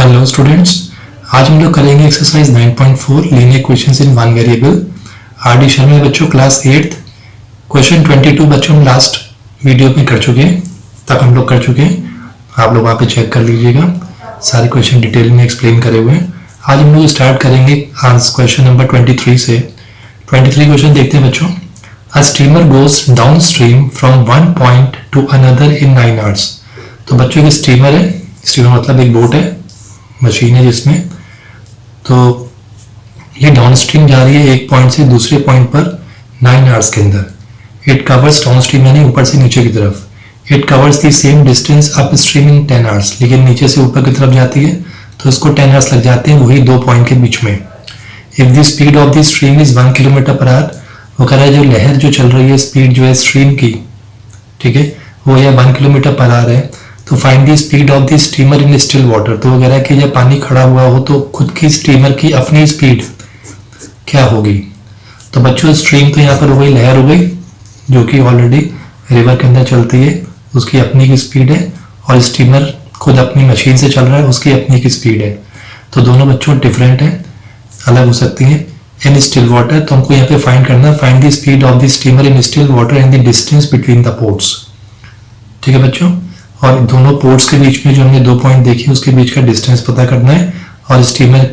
Hello students, आज हम लोग करेंगे exercise 9.4 linear equations in one variable. RD. Sharma बच्चों क्लास 8 क्वेश्चन 22 बच्चों हम लास्ट वीडियो में कर चुके हैं, तक हम लोग कर चुके हैं। आप लोग वहाँ पे चेक कर लीजिएगा, सारे क्वेश्चन डिटेल में एक्सप्लेन करे हुए हैं। आज हम लोग स्टार्ट करेंगे क्वेश्चन नंबर 23 से। 23 क्वेश्चन देखते हैं बच्चों। A steamer goes downstream from one point to another in 9 hours. तो बच्चों एक स्टीमर है, स्टीमर मतलब एक बोट है, मशीन है जिसमें, तो ये डाउन स्ट्रीम जा रही है एक पॉइंट से दूसरे पॉइंट पर 9 आवर्स के अंदर। इट कवर्स डाउन स्ट्रीम यानी ऊपर से नीचे की तरफ। It covers the same distance up stream in 10 hours, लेकिन नीचे से ऊपर की तरफ जाती है तो इसको 10 आवर्स लग जाते हैं वही दो पॉइंट के बीच में। If the speed of the stream is 1 kilometre per our, वो कह रहा है जो लहर जो चल रही है, स्पीड जो है स्ट्रीम की, ठीक है, वो यह 1 किलोमीटर पर आवर है। तो find the speed of the steamer in still water. तो वगैरह कि जब पानी खड़ा हुआ हो तो खुद की स्टीमर की अपनी स्पीड क्या होगी। तो बच्चों स्ट्रीम तो यहाँ पर हो गई, लहर हो गई जो कि ऑलरेडी रिवर के अंदर चलती है, उसकी अपनी की स्पीड है, और स्टीमर खुद अपनी मशीन से चल रहा है, उसकी अपनी की स्पीड है। तो दोनों बच्चों डिफरेंट है, अलग हो सकती है। इन स्टिल वाटर तो हमको यहाँ पे फाइंड करना, find the speed of the steamer in still water and the distance between the ports. ठीक है बच्चों, और दोनों पोर्ट्स के बीच में जो हमने दो पॉइंट देखे उसके बीच का डिस्टेंस पता करना है, और स्टीमर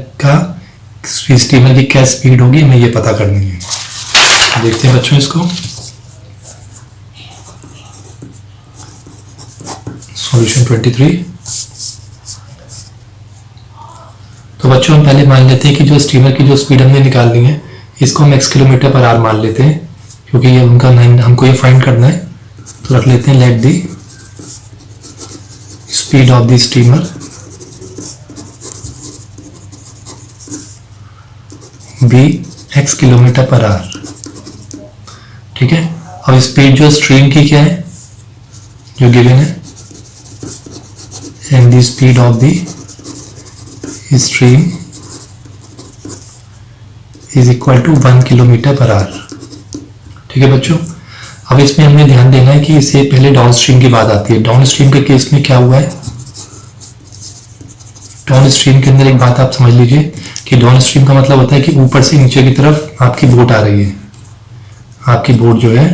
की क्या स्पीड होगी हमें ये पता करनी है। देखते हैं बच्चों इसको। सॉल्यूशन 23। तो बच्चों हम पहले मान लेते हैं कि जो स्टीमर की जो स्पीड हमने निकालनी है इसको हम x किलोमीटर पर आवर मान लेते हैं, क्योंकि ये उनका हमको ये फाइंड करना है। तो रख लेते हैं let the speed of the steamer be x kilometre per hour. ठीक है, अब स्पीड जो स्ट्रीम की क्या है जो गिवन है, and the speed of the stream is equal to 1 kilometre per hour. ठीक है बच्चों, अब इसमें हमें ध्यान देना है कि इससे पहले डाउन स्ट्रीम की बात आती है। डाउन स्ट्रीम के केस में क्या हुआ है, डाउन स्ट्रीम के अंदर एक बात आप समझ लीजिए कि डाउन स्ट्रीम का मतलब होता है कि ऊपर से नीचे की तरफ आपकी बोट आ रही है। आपकी बोट जो है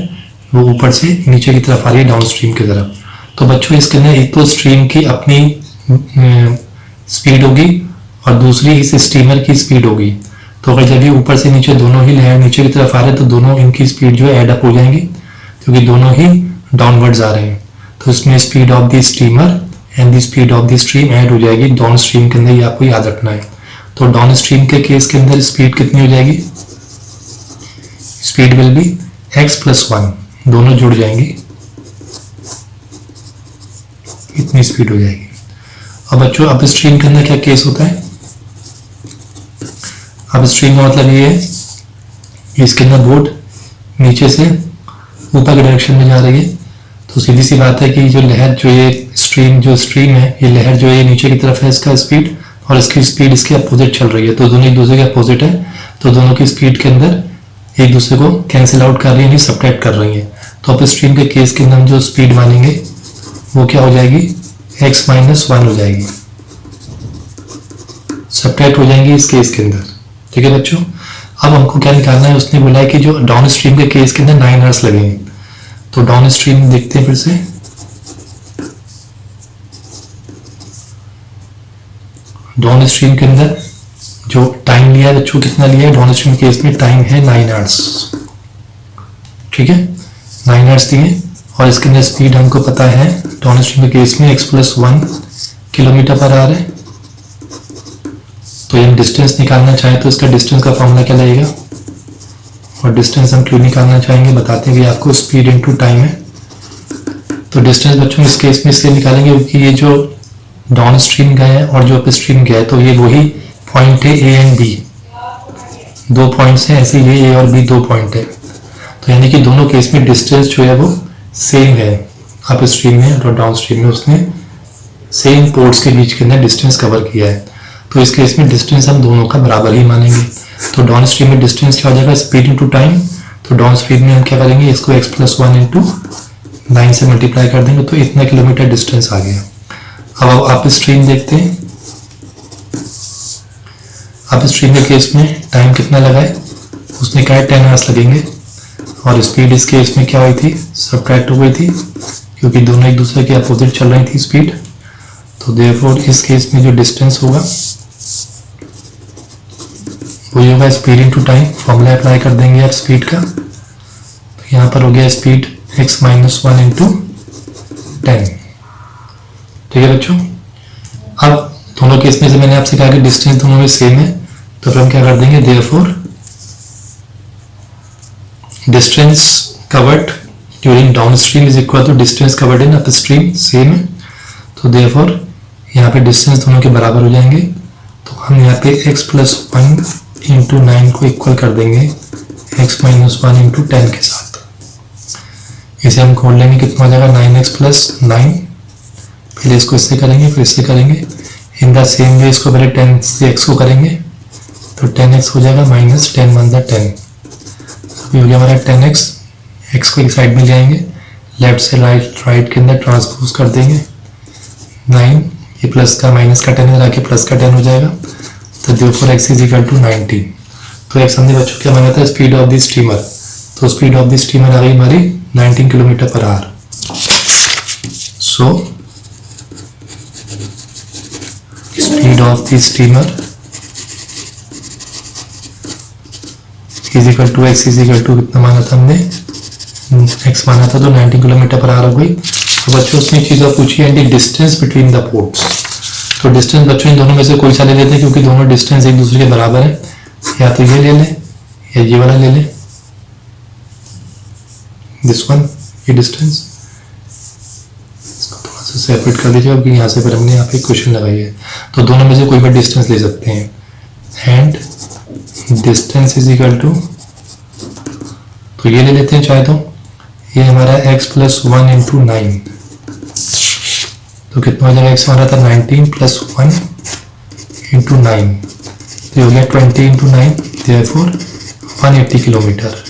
वो ऊपर से नीचे की तरफ आ रही है डाउन स्ट्रीम की तरफ। तो बच्चों इसके अंदर एक तो स्ट्रीम की अपनी स्पीड होगी और दूसरी इस स्टीमर की स्पीड होगी। तो अगर जब ये ऊपर से नीचे दोनों ही लहर नीचे की तरफ आ रहे हैं तो दोनों इनकी स्पीड जो है एड अप हो जाएंगी, क्योंकि दोनों ही डाउनवर्ड्स आ रहे हैं। तो इसमें speed of the steamer and the speed of the stream add हो जाएगी डाउन स्ट्रीम के अंदर, ये आपको याद रखना है। तो डाउन स्ट्रीम के केस के अंदर स्पीड कितनी हो जाएगी, स्पीड विल बी x + 1, दोनों जुड़ जाएंगी, इतनी स्पीड हो जाएगी। अब बच्चों अप स्ट्रीम के अंदर क्या केस होता है, अप स्ट्रीम का मतलब ये है इसके अंदर बोट नीचे से ऊपर के डायरेक्शन में जा रही है। तो सीधी सी बात है कि जो लहर जो ये स्ट्रीम है, ये लहर जो है नीचे की तरफ है, इसका स्पीड और इसकी स्पीड इसके अपोजिट चल रही है, तो दोनों एक दूसरे के अपोजिट है। तो दोनों की स्पीड के अंदर एक दूसरे को कैंसिल आउट कर रही है, सब्ट्रैक्ट कर रही है। तो अप स्ट्रीम के केस के अंदर हम जो स्पीड मानेंगे वो क्या हो जाएगी, x - 1 हो जाएगी, सब्ट्रैक्ट हो जाएंगी इस केस के अंदर। ठीक है बच्चों, अब हमको क्या निकालना है, उसने बोला है कि जो डाउन स्ट्रीम के केस के अंदर 9 आवर्स लगेंगे। तो डाउन स्ट्रीम देखते हैं फिर से। डाउन स्ट्रीम के अंदर जो टाइम लिया है बच्चों, कितना लिया है डाउन स्ट्रीम केस में, टाइम है 9 आवर्स। ठीक है, 9 आवर्स दिए, और इसके अंदर स्पीड हमको पता है डाउन स्ट्रीम के केस में x + 1 किलोमीटर पर आवर है। तो हम डिस्टेंस निकालना चाहें तो इसका डिस्टेंस का फॉर्मूला क्या लगेगा, और डिस्टेंस हम क्यों निकालना चाहेंगे बताते हैं कि आपको स्पीड इनटू टाइम है। तो डिस्टेंस बच्चों इस केस में इसलिए निकालेंगे क्योंकि ये जो डाउन स्ट्रीम गया है और जो अप स्ट्रीम गया है तो ये वही पॉइंट है A एंड B, दो पॉइंट्स हैं, ऐसे ये A और B दो पॉइंट है। तो यानी कि दोनों केस में डिस्टेंस जो है वो सेम है, अप स्ट्रीम में और डाउन स्ट्रीम में उसने सेम पोर्ट्स के बीच के अंदर डिस्टेंस कवर किया है। तो इस केस में डिस्टेंस हम दोनों का बराबर ही मानेंगे। तो डाउन स्ट्रीम में डिस्टेंस क्या हो जाएगा, स्पीड इनटू टाइम। तो डाउन स्ट्रीम में हम क्या करेंगे, इसको x + 1 इंटू 9 से मल्टीप्लाई कर देंगे तो इतना किलोमीटर डिस्टेंस आ गया। अब आप स्ट्रीम देखते हैं, अब स्ट्रीम के केस में टाइम कितना लगा है, उसने कहा 10 आवर्स लगेंगे, और स्पीड इस केस में क्या हुई थी, सब्ट्रैक्ट हो गई थी, क्योंकि दोनों एक दूसरे के अपोजिट चल रही थी स्पीड। तो देयरफॉर इस केस में जो डिस्टेंस होगा वही होगा speed into time. Formula apply कर देंगे आप स्पीड का, तो यहाँ पर हो गया स्पीड x माइनस 1 इंटू 10। ठीक है बच्चों, अब दोनों केस में से मैंने आपसे कहा कि डिस्टेंस दोनों में सेम है, तो फिर हम क्या कर देंगे, therefore distance covered during downstream is equal to distance covered in upstream, same है। तो देयरफॉर यहाँ पे डिस्टेंस दोनों के बराबर हो जाएंगे, तो हम यहाँ पे x प्लस 1 इंटू 9 को इक्वल कर देंगे x माइनस 1 इंटू 10 के साथ। इसे हम खोल लेंगे, कितना हो जाएगा 9x प्लस 9, फिर इसको इससे करेंगे, फिर इससे करेंगे, इन द सेम वे इसको पहले 10 से x को करेंगे, तो 10x हो जाएगा माइनस 10 वन द 10। अभी हो गया हमारा 10x, x को एक साइड में ले आएंगे, लेफ्ट से राइट के अंदर ट्रांसपोज कर देंगे 9, ये प्लस का माइनस का 10 आके प्लस का 10 हो जाएगा, तो therefore x is equal to 90। तो x हमने बच्चों क्या माना था, स्पीड ऑफ द स्टीमर, तो स्पीड ऑफ द स्टीमर आ गई हमारी 19 kilometre per hour. So speed of the steamer is equal to x is equal to कितना माना था हमने, x माना था, तो 90 किलोमीटर पर आवर हो गई। तो बच्चों उसने चीज और पूछी है the distance between the ports, तो डिस्टेंस बच्चों इन दोनों में से कोई सा ले लेते हैं, क्योंकि दोनों डिस्टेंस एक दूसरे के बराबर है, या तो ये ले ले या ये वाला ले ले, दिस वन, ये डिस्टेंस, इसको थोड़ा सा सेपरेट कर दीजिए, क्योंकि यहाँ से फिर हमने यहाँ पे क्वेश्चन लगाई है, तो दोनों में से कोई भी डिस्टेंस ले सकते हैं। And distance is equal to, तो ये ले लेते हैं चाहे तो, ये हमारा x प्लस 1 इंटू 9, तो कितना हो जाएगा, x हमारा था 19 प्लस 1 इंटू 9, तो हो गया 20 इंटू 9, देयरफॉर 180 किलोमीटर।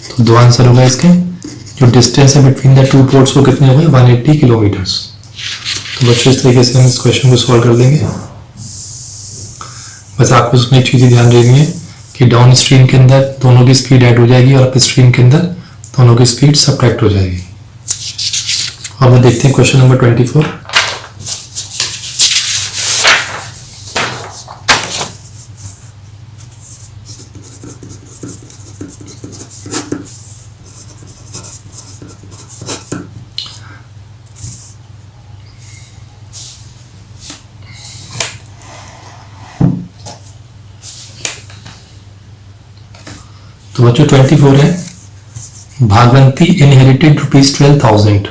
तो दो आंसर होगा इसके, जो डिस्टेंस है बिटवीन द टू पोर्ट्स वो कितने हो गए, 180 किलोमीटर्स। तो बच्चों इस तरीके से हम इस क्वेश्चन को सॉल्व कर देंगे। बस आपको उसमें एक चीज़ ध्यान रखनी है कि डाउन स्ट्रीम के अंदर दोनों की स्पीड ऐड हो जाएगी, और अप स्ट्रीम के अंदर दोनों की स्पीड सब्ट्रैक्ट हो जाएगी। अब हम देखते हैं क्वेश्चन नंबर 24। तो बच्चों 24 है, Bhagwanti inherited ₹12,000,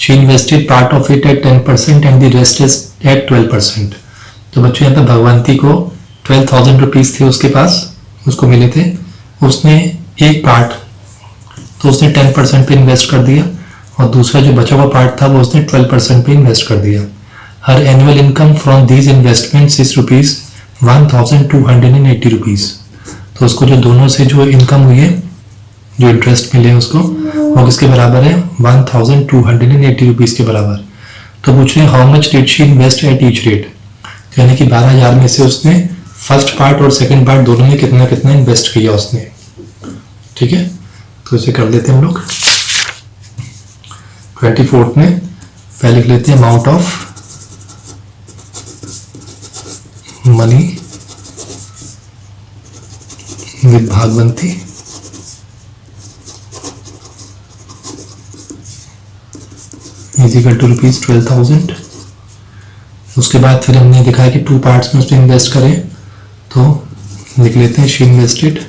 she invested part of it at 10% and the rest is at 12%। तो बच्चों यहाँ पे भगवंती को 12,000 रुपीज थे उसके पास, उसको मिले थे, उसने एक पार्ट तो उसने 10% पे इन्वेस्ट कर दिया, और दूसरा जो बचा हुआ पार्ट था वो उसने 12% पे इन्वेस्ट कर दिया। Her annual income from these investments is ₹1,280। तो उसको जो दोनों से जो इनकम हुई है, जो इंटरेस्ट मिले उसको, वो किसके बराबर है, 1,280 रुपीज के बराबर। तो पूछ रहे हैं how much did she invest at each rate, यानी कि 12,000 में से उसने फर्स्ट पार्ट और सेकंड पार्ट दोनों में कितना कितना इन्वेस्ट किया उसने। ठीक है, तो इसे कर लेते हैं हम लोग। 24 में पहले लिख लेते हैं amount of money with Bhagwanti is equal to ₹12,000। उसके बाद फिर हमने दिखाया कि टू पार्ट्स में उसने इन्वेस्ट करें, तो लिख लेते हैं she invested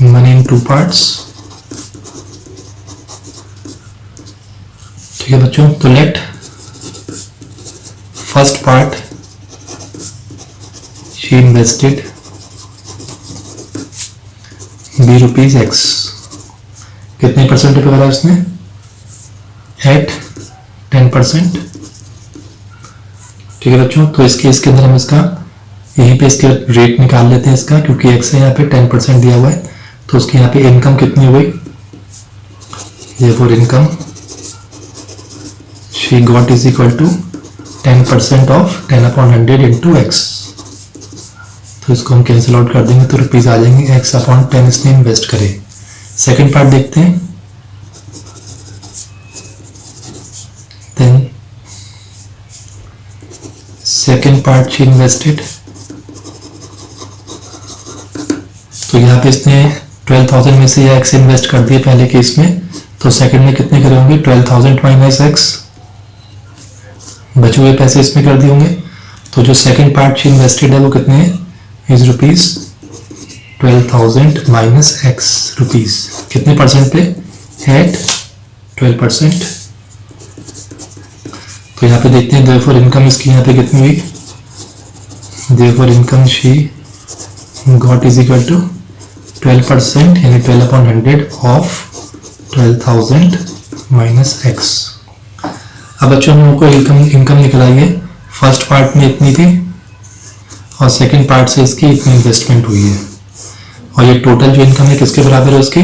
money in two parts. ठीक है बच्चों, तो let first part she invested be ₹X, कितने परसेंट पे करा उसने, एट 10%। ठीक है बच्चों, तो इसके अंदर हम इसका यहीं पे इसके रेट निकाल लेते हैं इसका, क्योंकि x है यहाँ पे 10% दिया हुआ है, तो उसकी यहाँ पे इनकम कितनी हो गई, ये for income she got is equal to 10% of 10/100 into x. तो इसको हम कैंसिल आउट कर देंगे तो रुपीज़ आ जाएंगे, x/10 इसने इन्वेस्ट करे। सेकेंड पार्ट देखते हैं। Then second part she invested, तो यहाँ पे इसने 12,000 में से x इन्वेस्ट कर दिए पहले केस में, तो सेकंड में कितने करे होंगे 12,000 माइनस एक्स, बचे हुए पैसे इसमें कर दिए होंगे। तो जो सेकंड पार्ट शी इन्वेस्टेड है वो कितने हैं, is rupees 12,000 minus x rupees, कितने परसेंट पे, एट 12%। तो यहाँ पे देखते हैं देयरफॉर इनकम इसकी यहाँ पे कितनी हुई, therefore income she got is equal to 12% यानी 12/100 ऑफ 12,000 माइनस एक्स। अब बच्चों हम लोग को इनकम निकलाइए, फर्स्ट पार्ट में इतनी थी और सेकंड पार्ट से इसकी इतनी इन्वेस्टमेंट हुई है, और ये टोटल जो इनकम है किसके बराबर है उसकी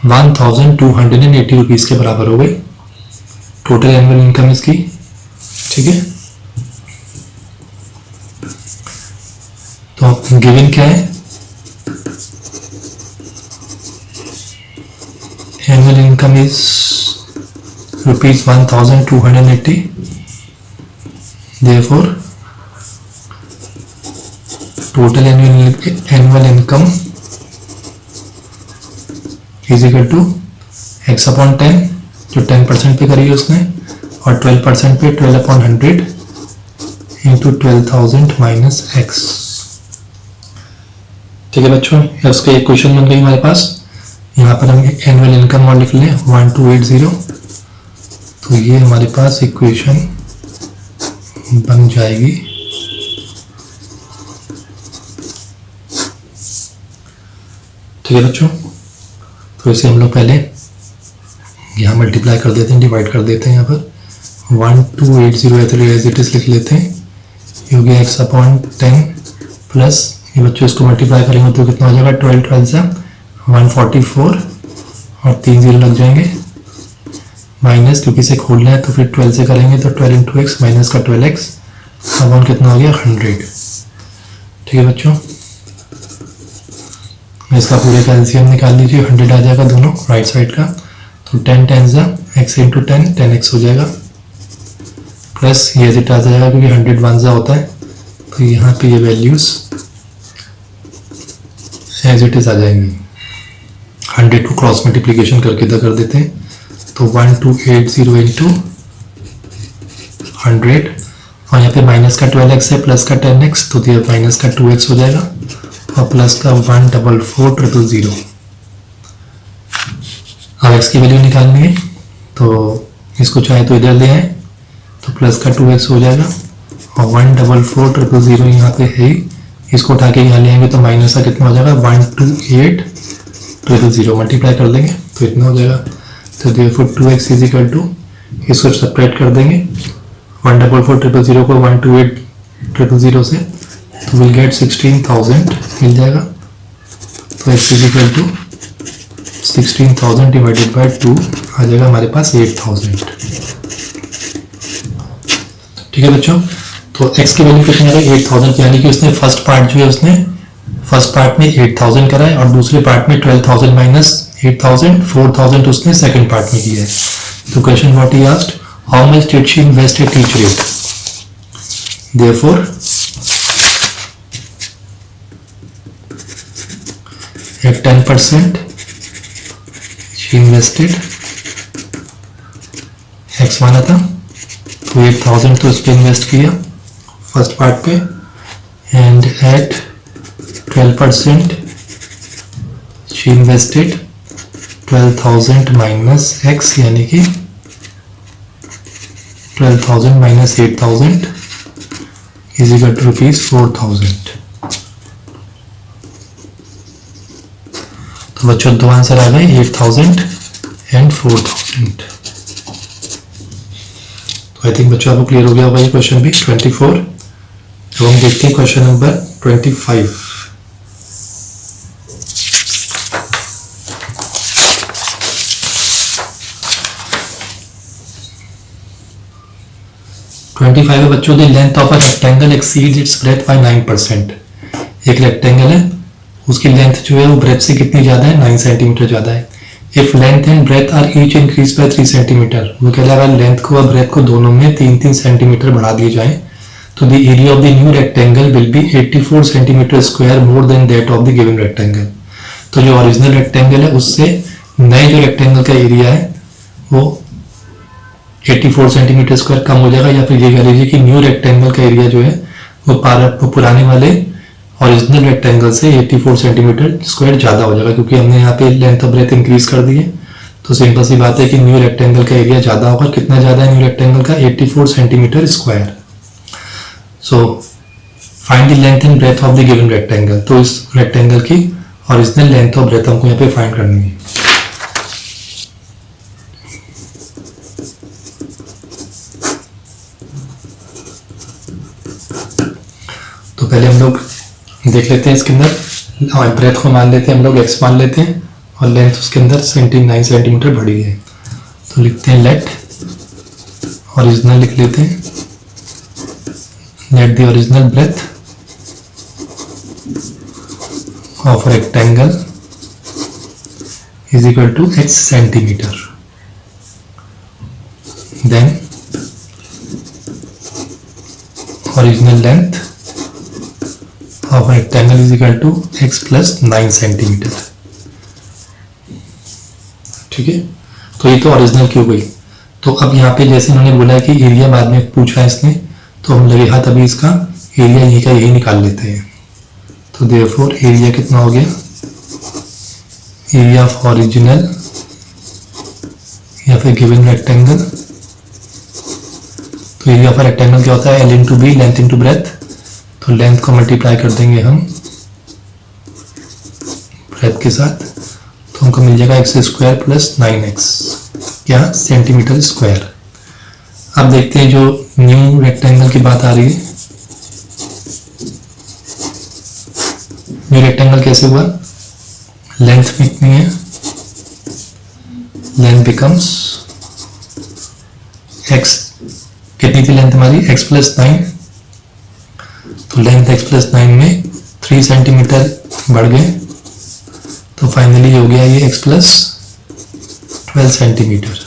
1,280 रुपीज़ के बराबर हो गई टोटल एनुअल इनकम इसकी। ठीक है, तो गिवन क्या है, annual income is rupees 1,280, therefore total annual income is equal to x/10, जो 10% पे करी है उसने, और 12% पे 12/100 इंटू 12,000 माइनस एक्स। ठीक है बच्चों, उसका एक क्वेश्चन बन गई हमारे पास। यहाँ पर हम एनुअल इनकम और लिख लें 1280, तो ये हमारे पास इक्वेशन बन जाएगी। ठीक है बच्चों, तो इसे हम लोग पहले यहाँ मल्टीप्लाई कर देते हैं, डिवाइड कर देते हैं। यहाँ पर 1280 एज इट इज लिख लेते हैं, ये हो गया x/10 प्लस ये बच्चों इसको मल्टीप्लाई करेंगे तो कितना हो जाएगा 12 से 144 और 3 0 लग जाएंगे, माइनस क्योंकि इसे खोलना है तो फिर 12 से करेंगे तो 12 इंटू एक्स माइनस का 12x, अब कितना हो गया 100। ठीक है बच्चों, इसका पूरे का एलसीएम निकाल लीजिए, 100 आ जाएगा दोनों राइट साइड का, तो 10 10 x इंटू 10 10x हो जाएगा, प्लस ये एज इट आ जाएगा क्योंकि 100 1 होता है, तो यहाँ पे ये वैल्यूज एज इट इज आ जाएंगी। 100 को क्रॉस मल्टीप्लीकेशन करके इधर कर देते हैं, तो 1280 इंटू 100, और यहाँ पे माइनस का 12x है प्लस का 10x, तो ये माइनस का 2x हो जाएगा और प्लस का 144,000। अब x की वैल्यू निकालनी है, तो इसको चाहे तो इधर ले आए तो प्लस का 2x हो जाएगा और 144,000 यहाँ पे है, इसको उठा के यहाँ ले आएंगे तो माइनस का कितना हो जाएगा 128,000, मल्टीप्लाई कर देंगे तो इतना हो जाएगा। तो therefore 2x is equal to, इसको सेपरेट कर देंगे 144,000 को 128,000 से, तो विल गेट 16,000 मिल जाएगा। तो x is equal to 16,000 divided by 2 आ जाएगा हमारे पास 8,000। ठीक है बच्चों, तो x की वैल्यू कितनी आ रही है 8,000, यानी कि उसने फर्स्ट पार्ट जो है उसने फर्स्ट पार्ट में 8,000 करा है और दूसरे पार्ट में 12,000 माइनस 8,000 4,000 उसने सेकंड पार्ट में किया है। तो question what he asked, how much did she invest at each rate, therefore at 10% she invested x माना था, तो 8,000 तो उस पर इन्वेस्ट किया फर्स्ट पार्ट पे, and at 12% she invested 12,000 minus x, यानी कि 12,000 माइनस 8,000 इज इक्वल टू ₹4,000। तो बच्चों दो आंसर आ गए 8,000 एंड 4,000। तो आई थिंक बच्चों आपको क्लियर हो गया होगा ये क्वेश्चन भी 24। तो हम देखते हैं क्वेश्चन नंबर 25। 25 है बच्चों, the length of a rectangle exceeds its breadth by 9%। एक रेक्टेंगल है, उसकी लेंथ जो है वो ब्रेथ से कितनी ज़्यादा है, 9 सेंटीमीटर ज़्यादा है। If length and breadth are each increase by 3 centimetre, वो कह रहा है लेंथ को और ब्रेथ को दोनों में 3-3 सेंटीमीटर बढ़ा दिए जाए तो the area of the new rectangle will be 84 centimetre square more than that of the given rectangle. तो जो ओरिजिनल रेक्टेंगल है उससे नए जो रेक्टेंगल का एरिया है वो 84 सेंटीमीटर स्क्वायर कम हो जाएगा, या फिर ये कह लीजिए कि न्यू रेक्टेंगल का एरिया जो है वो पुराने वाले ओरिजिनल रेक्टेंगल से 84 सेंटीमीटर स्क्वायर ज़्यादा हो जाएगा, क्योंकि हमने यहाँ पे लेंथ ऑफ ब्रेथ इंक्रीज कर दी है। तो सिंपल सी बात है कि न्यू रेक्टेंगल का एरिया ज़्यादा होगा। कितना ज़्यादा है न्यू रेक्टेंगल का, 84 centimetre square. So find the length and breadth of the given rectangle. तो इस रेक्टेंगल की ओरिजिनल लेंथ और ब्रेथ हमको यहाँ पे फाइंड करनी है। तो पहले हम लोग देख लेते हैं इसके अंदर, ब्रेथ को मान लेते हैं हम लोग x मान लेते हैं और लेंथ उसके अंदर 9 सेंटीमीटर बढ़ी है। तो लिखते हैं लेट ओरिजिनल, लिख लेते हैं let the original breadth of rectangle is equal to x centimetre. Then original length of rectangle is equal to x plus 9 centimetre. ठीक है, तो ये तो ओरिजिनल की हो गई। तो अब यहाँ पे जैसे उन्होंने बोला है कि एरिया बाद में पूछा है इसने, तो हम लगे हाथ अभी इसका एरिया यही का यही निकाल लेते हैं। तो देयरफॉर एरिया कितना हो गया, एरिया ऑफ ओरिजिनल या फिर गिवन रेक्टेंगल। तो एरिया ऑफ रेक्टेंगल क्या होता है, L into B, length into breadth. तो लेंथ को मल्टीप्लाई कर देंगे हम ब्रेथ के साथ, तो हमको मिल जाएगा x स्क्वायर प्लस 9x क्या सेंटीमीटर स्क्वायर। अब देखते हैं जो न्यू रेक्टेंगल की बात आ रही है। न्यू रेक्टेंगल कैसे हुआ, लेंथ में कितनी है, लेंथ बिकम्स x, कितनी थी लेंथ हमारी, x प्लस 9। तो लेंथ x प्लस 9 में 3 सेंटीमीटर बढ़ गए, तो फाइनली हो गया ये x plus 12 centimetre.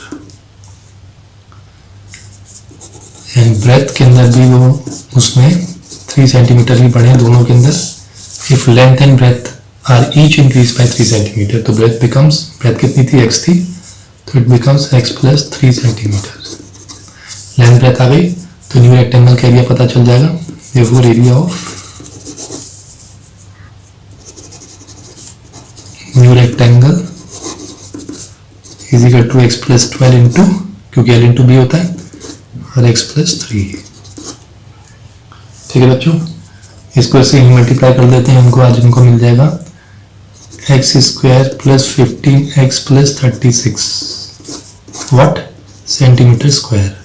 And breadth के अंदर भी वो उसमें 3 सेंटीमीटर ही बढ़े दोनों के अंदर। If length and breadth are each increase by 3 centimetre, तो ब्रेथ बिकम्स, ब्रेथ कितनी थी x थी, तो it becomes x plus 3 centimetre. Length breadth आ गई तो न्यू रेक्टेंगल का एरिया पता चल जाएगा। Therefore area of new rectangle is equal to x plus 12 into, क्योंकि l into b होता है, और x plus 3। ठीक है बच्चों, इसको ऐसे ही मल्टीप्लाई कर देते हैं। हमको मिल जाएगा x square plus 15x plus 36 what centimetre square.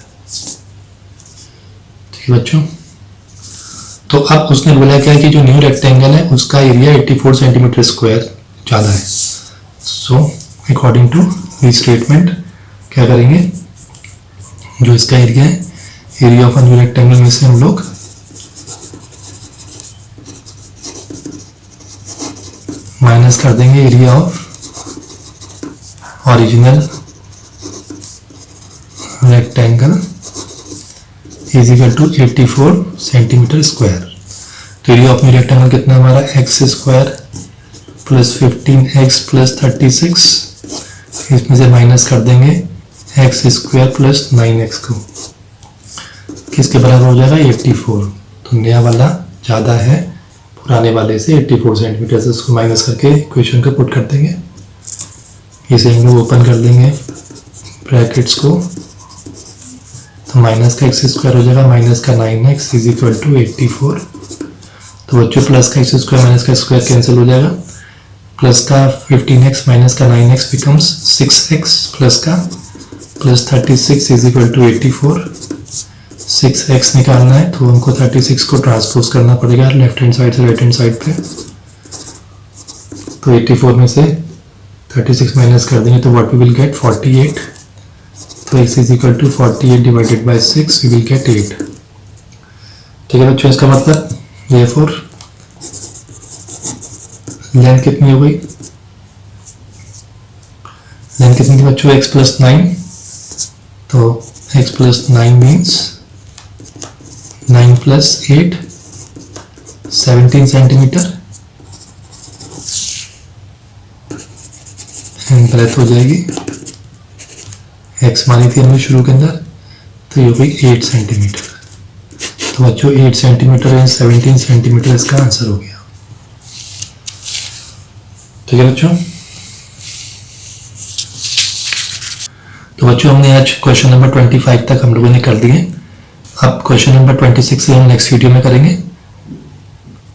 ठीक है बच्चों, तो अब उसने बोला क्या कि जो न्यू रेक्टेंगल है उसका एरिया 84 सेंटीमीटर स्क्वायर ज़्यादा है। So according to this statement क्या करेंगे, जो इसका एरिया है, एरिया ऑफ न्यू रेक्टेंगल में से हम लोग माइनस कर देंगे area of original rectangle is equal to 84 centimetre square. तो एरिया ऑफ न्यू रेक्टेंगल कितना हमारा, x square plus 15x plus 36, इसमें से माइनस कर देंगे x स्क्वायर प्लस 9x को, किसके बराबर हो जाएगा 84। तो नया वाला ज़्यादा है पुराने वाले से 84 सेंटीमीटर, से उसको माइनस करके इक्वेशन को पुट कर देंगे। इसे हम लोग ओपन कर देंगे ब्रैकेट्स को, तो माइनस का x स्क्वायर हो जाएगा माइनस का 9x इज इक्वल टू 84। तो बच्चों प्लस का x स्क्वायर माइनस का स्क्वायर कैंसिल हो जाएगा, प्लस का 15x माइनस का 9x बिकम्स 6x प्लस का plus 36 is equal to 84। 6x निकालना है तो हमको 36 को ट्रांसपोज करना पड़ेगा लेफ्ट हैंड साइड से राइट हैंड साइड पे। तो 84 में से 36 माइनस कर देंगे तो व्हाट वी विल गेट 48। तो x is equal to 48 divided by 6, we will get 8। ठीक है बच्चों, इसका मतलब therefore लेंथ कितनी हो गई, लेंथ कितनी थी बच्चों, x प्लस 9, तो x plus 9 means 9 plus 8 17 centimetre, breadth हो जाएगी, x मानी थी हमने शुरू के अंदर, तो ये हो गई 8 सेंटीमीटर। तो बच्चों 8 सेंटीमीटर एंड 17 सेंटीमीटर इसका आंसर हो गया। ठीक है बच्चों, तो बच्चों हमने आज क्वेश्चन नंबर 25 तक हम लोगों ने कर दिए। अब क्वेश्चन नंबर 26 से हम नेक्स्ट वीडियो में करेंगे।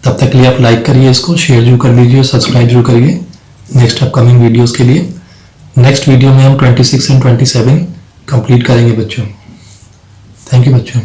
तब तक के लिए आप लाइक करिए, इसको शेयर जरूर कर लीजिए, सब्सक्राइब जरूर करिए नेक्स्ट अपकमिंग वीडियोस के लिए। नेक्स्ट वीडियो में हम 26 एंड 27 कंप्लीट करेंगे बच्चों। थैंक यू बच्चों।